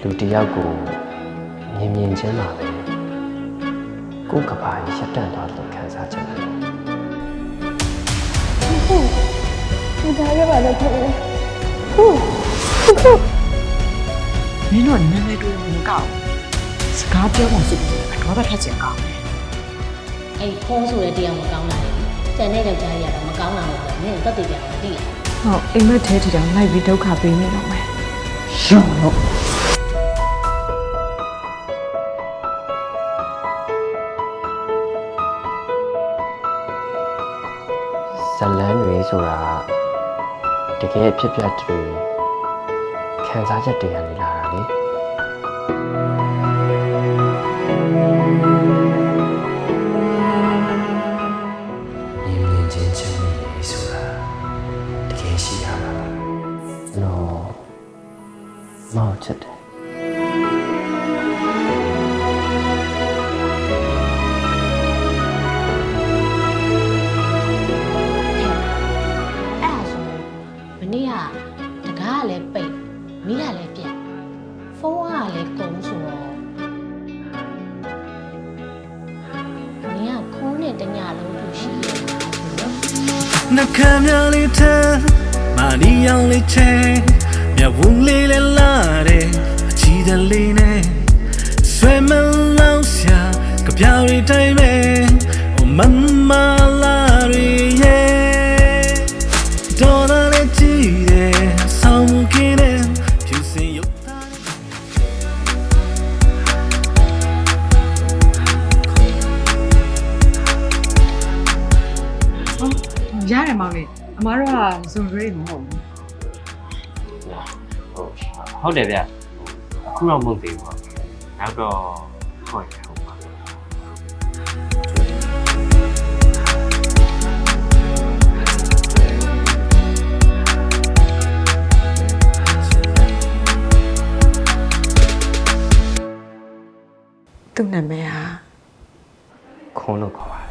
လူတစ်ယောက်ကိုမြင်ချင်းမှာပဲကိုယ်ကဘာရပ်တန့်သွားလို့ခံစားချင်တယ်你家也把它偷了。မင်းတို့နာမည်တွေမကောက်စကားပြောမှစိတ်ကြီးတော့ထက်ချင်ကောင်း အဲ့ဖုံးဆိုတဲ့တရားမကောင်းတာကျန်တဲ့ယောက်ျားကြီးကတော့မကောင်းတာလို့ပြောနင်တက်တည်ကြအောင်သိရ ဟုတ်အိမ်မက်ထဲထီတောင်လိုက်ပြီးဒုက္ခပေးနေတော့မယ်ရှောင်းလို့ ဇလန်းတွေဆိုတာတကယ်ဖြစ်ပျက်တွေခံစားချက်တွေကနေလာတာလေမြင်ချင်းချင်နေဆိုတာတကယ်ရှိရမှာပါကျွန်တော်မောက်ချက်တယ်အဲ့ဒါဆိုမနေ့ကတကားကလည်းပိတ်မိလာလည်းပြက်ဖုန်းကလည်းကုန်ဆိုတော့နင်ကခိုးနဲ့တညလုံးသူရှိရတာနော် နှခမ်းများလေးထဲမာနီယောင်လေးချဲမြဝုန်းလေးလဲလာတဲ့အချီတလေးနဲ့ဆွဲမလောင်ရှာကပြားရီတိုင်းမဲ့မမလာရီရဲ့ဒေါ်လာလေးကြည့်တယ်ဆောင်းကင်းတဲ့ဖြူစင်ရုပ်သား ရတယ်မောင်လေးအမားတို့ကဇွန်ရေးမဟုတ်ဘူး ဟုတ်တယ်ဗျအခုတော့မဟုတ်သေးဘူးနောက်တော့ခေါ်ရအောင်ပါသူ့နာမည်ဟာ ခွန်လို့ခေါ်ပါ